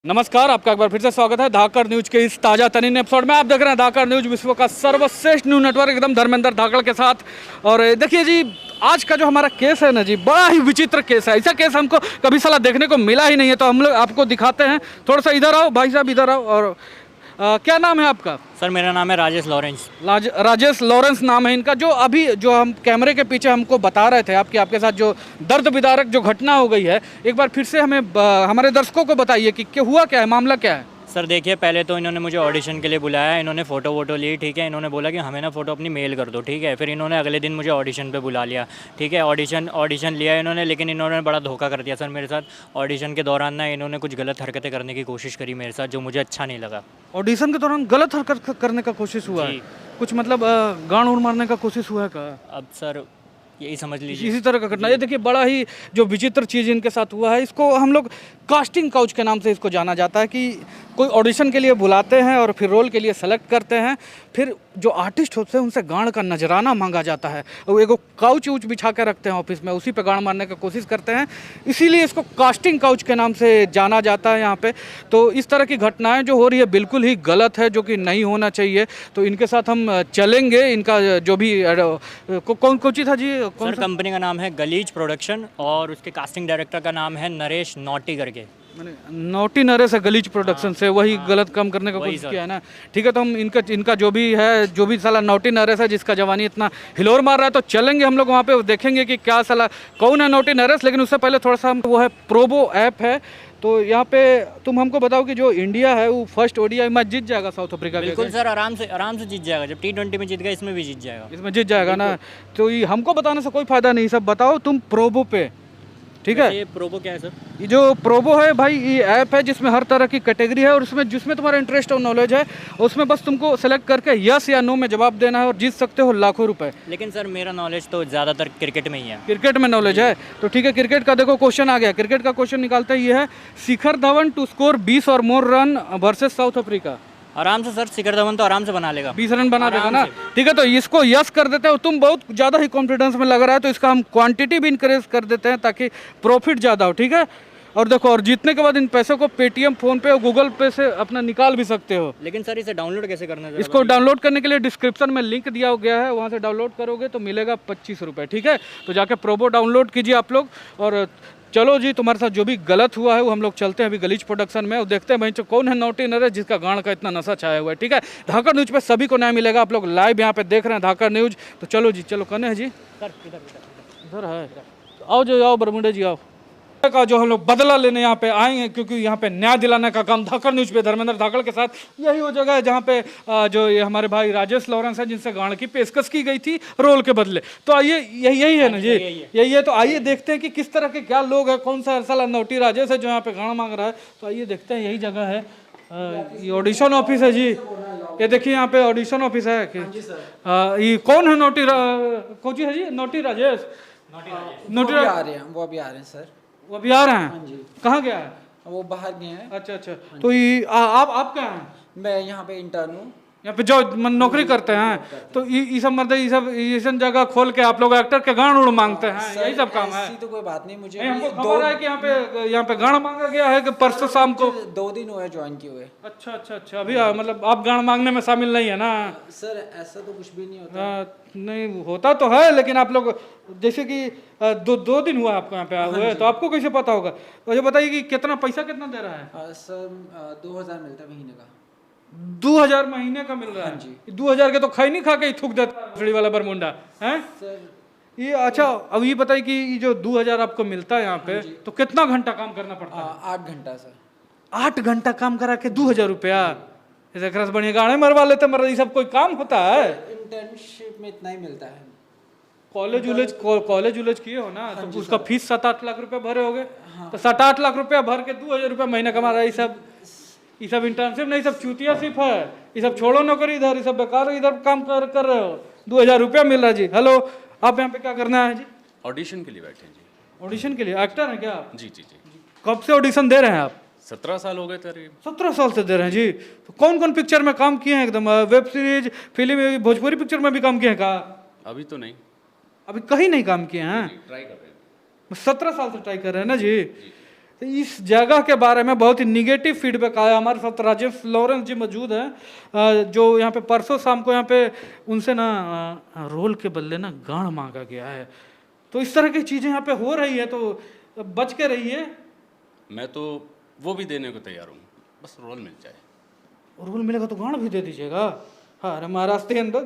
नमस्कार, आपका एक बार फिर से स्वागत है धाकड़ न्यूज के इस ताज़ा तरीन एपिसोड में। आप देख रहे हैं धाकड़ न्यूज, विश्व का सर्वश्रेष्ठ न्यूज नेटवर्क, एकदम धर्मेंद्र धाकड़ के साथ। और देखिए जी, आज का जो हमारा केस है ना जी, बड़ा ही विचित्र केस है। ऐसा केस हमको कभी साला देखने को मिला ही नहीं है, तो हम लोग आपको दिखाते हैं। थोड़ा सा इधर आओ भाई साहब, इधर आओ। और क्या नाम है आपका? सर मेरा नाम है राजेश लॉरेंस। राजेश लॉरेंस नाम है इनका। जो हम कैमरे के पीछे हमको बता रहे थे आपके साथ जो दर्द विदारक जो घटना हो गई है, एक बार फिर से हमें हमारे दर्शकों को बताइए कि हुआ क्या है, मामला क्या है। सर देखिए, पहले तो इन्होंने मुझे ऑडिशन के लिए बुलाया, इन्होंने फ़ोटो वोटो ली, ठीक है। इन्होंने बोला कि हमें ना फ़ोटो अपनी मेल कर दो, ठीक है। फिर इन्होंने अगले दिन मुझे ऑडिशन पे बुला लिया, ठीक है। ऑडिशन लिया इन्होंने, लेकिन इन्होंने बड़ा धोखा कर दिया सर मेरे साथ। ऑडिशन के दौरान ना इन्होंने कुछ गलत हरकतें करने की कोशिश करी मेरे साथ, जो मुझे अच्छा नहीं लगा। ऑडिशन के दौरान गलत हरकत करने का कोशिश हुआ है? कुछ मतलब गांड उड़ मारने का कोशिश हुआ है का? अब सर यही समझ लीजिए, इसी तरह का घटना। ये देखिए, बड़ा ही जो विचित्र चीज़ इनके साथ हुआ है, इसको हम लोग कास्टिंग काउच के नाम से इसको जाना जाता है। कि कोई ऑडिशन के लिए बुलाते हैं और फिर रोल के लिए सेलेक्ट करते हैं, फिर जो आर्टिस्ट होते हैं उनसे गांड का नजराना मांगा जाता है। वो एगो काउच उच बिछा के रखते हैं ऑफिस में, उसी पे गांड मारने की कोशिश करते हैं। इसीलिए इसको कास्टिंग काउच के नाम से जाना जाता है यहाँ पे। तो इस तरह की घटनाएं जो हो रही है बिल्कुल ही गलत है, जो कि नहीं होना चाहिए। तो इनके साथ हम चलेंगे। इनका जो भी कौन कोची था जी? सर कंपनी का नाम है गलीज प्रोडक्शन और उसके कास्टिंग डायरेक्टर का नाम है नरेश नौटी करके। मैंने नोटी नरेश है गलीज प्रोडक्शन से, वही गलत काम करने का कोशिश किया है ना। ठीक है, तो हम इनका जो भी है, जो भी साला नोटी नरेश है जिसका जवानी इतना हिलोर मार रहा है, तो चलेंगे हम लोग वहाँ पे, देखेंगे कि क्या साला कौन है नोटी नरेश। लेकिन उससे पहले थोड़ा सा वो है प्रोबो ऐप है। तो यहाँ पे तुम हमको बताओ कि जो इंडिया है वो फर्स्ट ओडीआई मैच जीत जाएगा साउथ अफ्रीका के? बिल्कुल सर, आराम से जीत जाएगा। जब T20 में जीत गया, इसमें भी जीत जाएगा। इसमें जीत जाएगा ना। तो ये हमको बताने से कोई फायदा नहीं, सब बताओ तुम प्रोबो पे, ठीक है। ये प्रोबो क्या है सर? ये जो प्रोबो है भाई, ये ऐप है जिसमें हर तरह की कैटेगरी है, और उसमें जिसमें तुम्हारा इंटरेस्ट और नॉलेज है, उसमें बस तुमको सेलेक्ट करके यस या नो में जवाब देना है और जीत सकते हो लाखों रुपए। लेकिन सर मेरा नॉलेज तो ज़्यादातर क्रिकेट में ही है। क्रिकेट में नॉलेज है तो ठीक है। क्रिकेट का देखो क्वेश्चन आ गया। क्रिकेट का क्वेश्चन निकालते ही ये है, शिखर धवन टू स्कोर 20 और more run versus south Africa. आराम से सर, शिखर धवन तो आराम से बना लेगा, 20 रन बना देगा ना। ठीक है, तो इसको यस कर देते हो। तुम बहुत ज़्यादा ही कॉन्फिडेंस में लग रहा है, तो इसका हम क्वांटिटी भी इंक्रीज कर देते हैं ताकि प्रॉफिट ज़्यादा हो, ठीक है। और देखो, और जीतने के बाद इन पैसों को पेटीएम, फोन पे और गूगल पे से अपना निकाल भी सकते हो। लेकिन सर इसे डाउनलोड कैसे करना है? इसको डाउनलोड करने के लिए डिस्क्रिप्शन में लिंक दिया गया है, वहाँ से डाउनलोड करोगे तो मिलेगा 25 रुपये, ठीक है। तो जाके प्रोबो डाउनलोड कीजिए आप लोग। और चलो जी, तुम्हारे साथ जो भी गलत हुआ है वो हम लोग चलते हैं अभी गलीज प्रोडक्शन में, और देखते हैं भाई जो कौन है नोटी नरेश जिसका गांड का इतना नशा छाया हुआ है, ठीक है। धाकड़ न्यूज पे सभी को न्याय मिलेगा। आप लोग लाइव यहाँ पे देख रहे हैं धाकड़ न्यूज। तो चलो जी, चलो कने है जी, सर इधर इधर है। आओ जो, आओ बरमुंडे जी, आओ। का जो हम लोग बदला लेने यहाँ पे आए हैं, क्योंकि यहाँ पे न्याय दिलाने का काम धाकड़ न्यूज पे धर्मेंद्र धाकड़ के साथ, यही वो जगह है जहाँ पे जो ये हमारे भाई राजेश लॉरेंस है जिनसे गांड की पेशकश की गई थी रोल के बदले। तो आइए, यही है ना जी, यही है। तो आइए देखते हैं कि किस तरह के क्या लोग हैं, कौन सा साला नोटी राजेश है जो यहाँ पे गांड मांग रहा है। तो आइए देखते हैं, यही जगह है। ये ऑडिशन ऑफिस है जी, ये देखिए यहाँ पे ऑडिशन ऑफिस है। ये कौन है नोटी कोची है जी? नोटी राजेश। नोटी आ रहे हैं, वो अभी आ रहे हैं सर। वो अभी आ रहे हैं? कहाँ गया है वो? बाहर गए हैं। अच्छा अच्छा। तो ये आप क्या हैं? मैं यहाँ पे इंटर्न हूँ, यहाँ पे जो नौकरी करते हैं। तो ये सब मतलब ये सब ऐसा जगह खोल के आप लोग एक्टर के गांड उड़ मांगते हैं, यही सब काम है? ऐसी तो कोई बात नहीं। मुझे हमको खबर है कि यहाँ पे गांड मांगा गया है कि परसों शाम को। 2 दिन हुए ज्वाइन किए हुए। अच्छा अच्छा अच्छा। अभी मतलब आप गांड मांगने में शामिल नहीं है ना? सर ऐसा तो कुछ भी नहीं होता। नहीं होता तो है, लेकिन आप लोग जैसे कि 2 दिन हुआ आपको यहाँ पे आए हुए, तो आपको कैसे पता होगा? तो ये बताइए कि कितना पैसा कितना दे रहा है? सर 2000 मिलता है महीने का। 2000 महीने का मिल रहा है जी? 2000 के तो खाई नहीं खा के ही थूक देता है वाला बरमुंडा है सर। ये अच्छा, अब ये बताइए कि ये जो 2000 आपको मिलता है यहाँ पे, तो कितना घंटा काम करना पड़ता है? 8 घंटा सर। 8 घंटा काम करा के 2000 रुपया? ऐसे खरस बढ़िया गाड़े मरवा लेते, मर ये सब कोई काम होता है? इंटर्नशिप में इतना ही मिलता है। कॉलेज उलेज किए हो ना, तो उसका फीस 7-8 लाख रुपया भरे होगे। तो 7-8 लाख रुपया भर के 2000 रुपया महीना कमा रहा है। ये सब इंटर्नशिप नहीं, सब चूतिया सिर्फ है। ये सब छोड़ो नौकरी इधर, ये सब बेकार इधर काम कर रहे हो। 2000 रुपया मिल रहा है जी। हेलो, आप यहाँ पे क्या करना है जी? ऑडिशन के लिए बैठे हैं जी। ऑडिशन के लिए? एक्टर हैं क्या आप? जी जी जी। कब से ऑडिशन दे रहे हैं आप? 17 साल हो गए थे। 17 साल से दे रहे हैं जी। तो कौन कौन पिक्चर में काम किए हैं? एकदम web series, film, Bhojpuri picture में भी काम किए हैं का? अभी तो नहीं, अभी कहीं नहीं काम किए हैं? ट्राई कर रहे हैं। 17 साल से ट्राई कर रहे हैं ना जी। तो इस जगह के बारे में बहुत ही निगेटिव फीडबैक आया। हमारे साथ राजेश लॉरेंस जी मौजूद हैं, जो यहाँ पे परसों शाम को यहाँ पे उनसे ना रोल के बदले ना गांड मांगा गया है। तो इस तरह की चीज़ें यहाँ पे हो रही है, तो बच के रहिए। मैं तो वो भी देने को तैयार हूँ, बस रोल मिल जाए। रोल मिलेगा तो गांड भी दे दीजिएगा। हाँ, अरे महाराष्ट्र के अंदर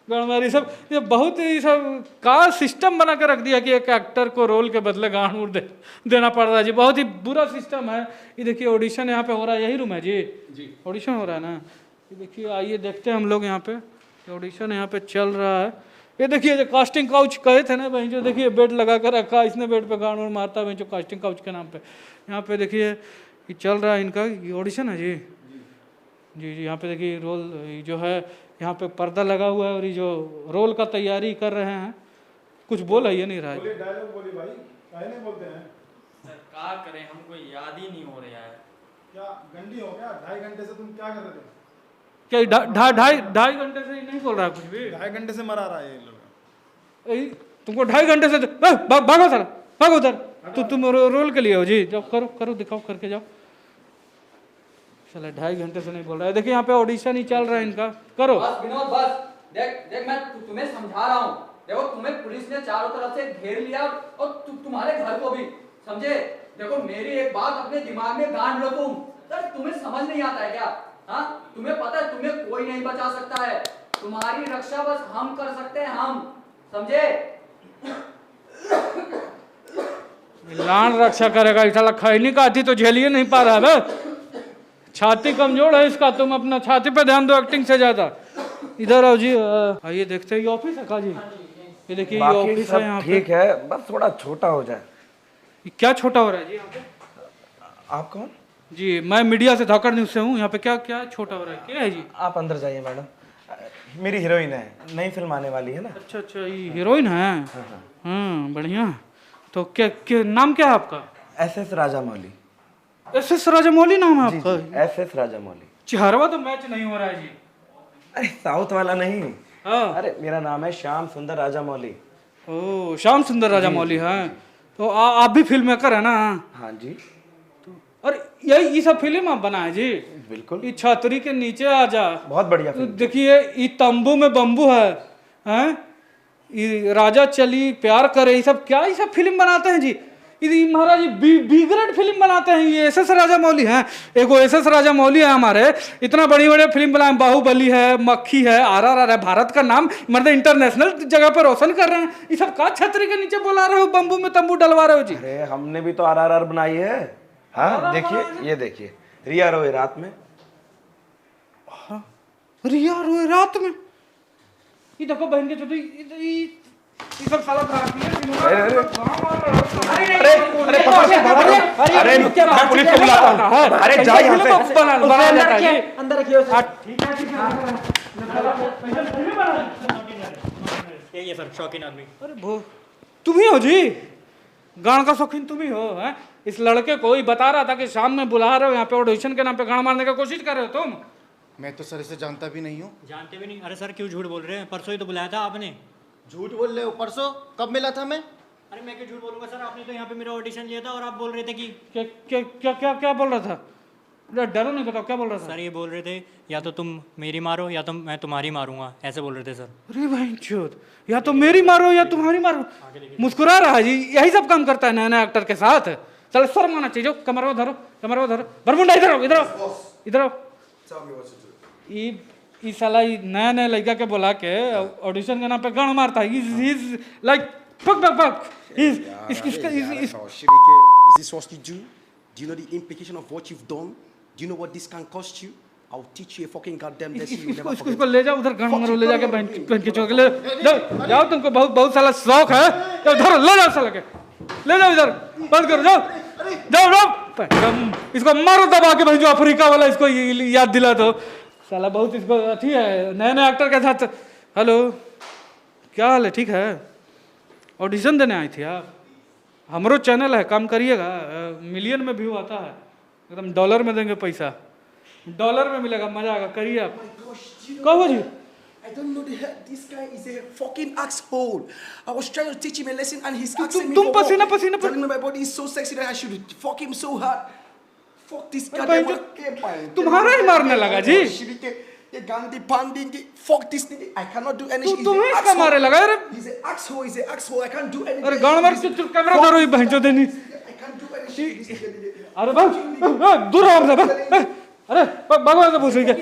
गांड सब ये बहुत ही सब का सिस्टम बना कर रख दिया कि एक एक्टर को रोल के बदले गांड उड़ देना पड़ रहा है जी। बहुत ही बुरा सिस्टम है। ये देखिए ऑडिशन यहाँ पे हो रहा है, यही रूम है जी ऑडिशन हो रहा है ना। ये देखिए, आइए देखते हैं हम लोग यहाँ पे ऑडिशन यहाँ पे चल रहा है। ये देखिए जो कास्टिंग काउच कहे थे ना भाई, जो देखिए बेड लगा कर रखा, इसने बेड पे गांड उड़ मारता है जो कास्टिंग काउच के नाम पे। यहाँ पे देखिए ये चल रहा है इनका, ये ऑडिशन है जी जी। यहाँ पे देखिए रोल जो है, यहाँ पे पर्दा लगा हुआ है और ये जो रोल का तैयारी कर रहे हैं। कुछ बोला ये नहीं रहा है। बोलिए डायलॉग बोलिए भाई, काहे नहीं बोलते हैं? सर क्या करें, हमको याद ही नहीं हो रहा है। क्या गंडी हो गया? 2.5 घंटे से तुम क्या कर रहे थे? क्या ढाई घंटे से ही नहीं बोल रहा है कुछ भी? 2.5 घंटे से मरा रहा है ये लोग। तुमको 2.5 घंटे से भागो सर, भागो उधर। तुम रोल के लिए हो जी, जाओ करो करो, दिखाओ करके जाओ। चला 2.5 घंटे से नहीं बोल रहा है। देखिए यहाँ पे ऑडिशन ही चल रहा है इनका, करो। बस विनोद बस, देख मैं तुम्हें समझा रहा हूँ। देखो तुम्हें पुलिस ने चारों तरफ से घेर लिया और तुम्हारे घर को भी, समझे? देखो मेरी एक बात अपने दिमाग में गांड लो तुम। सर तुम्हें समझ नहीं आता है क्या? हाँ, तुम्हें पता है तुम्हें कोई नहीं बचा सकता है। तुम्हारी रक्षा बस हम कर सकते हैं, हम, समझे? लान रक्षा करेगा इतना खैनी का थी तो झेलिए नहीं पा रहा है। छाती कमजोर है इसका, तुम अपना छाती पे ध्यान दो एक्टिंग से ज्यादा। इधर आओ जी, आइए देखते हैं। ये ऑफिस है का जी? ये देखिए ये ऑफिस है यहाँ पे। ठीक है, बस थोड़ा छोटा हो जाए। ये क्या छोटा हो रहा है जी यहाँ पे? आप कौन? जी मैं मीडिया से धाकड़ न्यूज से हूँ। यहाँ पे क्या क्या छोटा हो रहा है, क्या है जी? आप अंदर जाइए मैडम, मेरी हीरोइन है, नई फिल्म आने वाली है ना। अच्छा अच्छा, ये हीरोइन है। हाँ बढ़िया। तो क्या नाम क्या है आपका? SS राजामौली। SS राजामौली नाम है आपका? SS राजामौली। चेहरवा तो मैच नहीं हो रहा है जी। अरे साउथ वाला नहीं। हाँ। अरे मेरा नाम है श्याम सुंदर राजामौली। ओ श्याम सुंदर राजामौली है। तो आप भी फिल्म मेकर है ना? हाँ जी। और ये सब फिल्म आप बनाए जी? बिल्कुल। ये छतरी के नीचे आ जा, बहुत बढ़िया तो फिल्म। देखिए ये तंबू में बम्बू है, हैं? ये राजा चली प्यार करे, ये सब क्या, ये सब फिल्म बनाते हैं जी? ये महाराज बी ग्रेड फिल्म बनाते हैं। ये SS राजामौली हैं। एगो SS राजामौली है हमारे, इतना बड़ी बड़ी फिल्म बनाए। बाहुबली है, मक्खी है, RRR है, भारत का नाम मतलब इंटरनेशनल जगह पर रोशन कर रहे हैं। ये सब का छतरी के नीचे बुला रहे हो, बम्बू में तंबू डलवा रहे हो जी? अरे हमने भी तो RRR बनाई है। हाँ देखिए, ये देखिए, रिया रोए रात में। हाँ, रिया रोए रात में। ये देखो बहन के छोटे, ये सब साला खराब है। अरे मैं पुलिस को बुलाता हूँ। अरे जा यहाँ से। अंदर रखिए ये सर शौकीन आदमी। अरे भो तुम ही हो जी? गान का शौकीन तुम ही हो? हैं? इस लड़के को ही बता रहा था कि शाम में बुला रहे हो यहाँ पे, ऑडिशन के नाम पे गान मारने का कोशिश कर रहे हो तुम। मैं तो सर इसे जानता भी नहीं हूँ। जानते भी नहीं? अरे सर क्यों झूठ बोल रहे हैं? परसों ही तो बुलाया था आपने। झूठ बोल रहे हो? परसों कब मिला था मैं? अरे मैं क्यों झूठ बोलूंगा सर, आपने तो यहाँ पे मेरा ऑडिशन लिया था और आप बोल रहे थे कि क्या क्या क्या क्या क्या बोल रहा था? डरो नहीं, बताओ क्या बोल रहा था? सर ये बोल रहे थे या तो तुम मेरी मारो या तो मैं तुम्हारी मारूंगा, ऐसे बोल रहे थे सर। अरे भाई चोद, या तो मेरी मारो या तुम्हारी मारो। मुस्कुरा रहा है जी, यही सब काम करता है नया नया एक्टर के साथ। चलो शर्म आना चाहिए। कमर में धरो, कमर में धरो। बरमुंडा इधर आओ, इधर आओ, इधर आओ। ये साला नया नया लड़का के बुला के ऑडिशन के नाम पे गान मारता है। He's like fuck fuck fuck. Is this what you do? Do you know the implication of what you've done? Do you know what this can cost you? I'll teach you a fucking goddamn lesson you'll never forget. इसको ले जाओ उधर, गान मारो, ले जाके बहन के चौक ले जाओ। जाओ, तुमको बहुत बहुत साला शौक है। जाओ धरो, ले जाओ साला के, ले जाओ इधर, बंद करो, जाओ जाओ जाओ। इसको मारो दबा के, भाई जो अफ्रीका वाला इसको याद दिला दो। साला बहुत इसको अथी है नए नए एक्टर के साथ। हेलो क्या हाल है? ठीक है? ऑडिशन देने आई थी आप? हमारो चैनल है, काम करिएगा, मिलियन में व्यू आता है, एकदम डॉलर में देंगे पैसा, डॉलर में मिलेगा, मजा आएगा, करिए आप। कहो जी, I don't know the hell. This guy is a fucking asshole. I was trying to teach him a lesson and he's asking me तुम for पसीना more. पसीना Telling me my body is so sexy that I should fuck him so hard. Fuck this guy. तुम्हारा ही मारने लगा जी। ये गांधी पांडी fuck this nigga. I cannot do anything. तुम्हें इसका मारे लगा यार। He's an asshole. He's an asshole. I can't do anything. अरे गांड मार चुप कैमरा धरो ये बहनचोद देनी। I can't do anything. अरे बस दूर आओ हमसे। अरे भगवान से पूछ रही है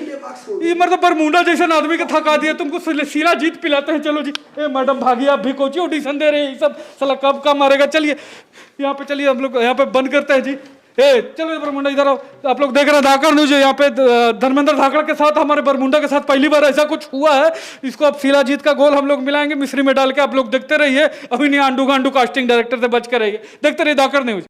ये मतलब बरमूडा जैसे आदमी के थका दिया तुमको सीला जीत पिलाते हैं चलो जी ए मैडम भागी आप भी कोची ऑडिशन दे रहे हैं ये सब साला कब मारेगा चलिए यहाँ पे चलिए हम लोग यहाँ पे बंद करते हैं जी ए चलो बरमूडा इधर आओ आप लोग देख रहे हैं धाकड़ न्यूज यहाँ पे धर्मेंद्र धाकड़ के साथ हमारे बरमूडा के साथ पहली बार ऐसा कुछ हुआ है इसको अब सीला जीत का गोल हम लोग मिलाएंगे मिश्री में डाल के आप लोग देखते रहिए अभी नहीं आंडू गांडू कास्टिंग डायरेक्टर से बच कर रहिए देखते रहिए धाकड़ न्यूज।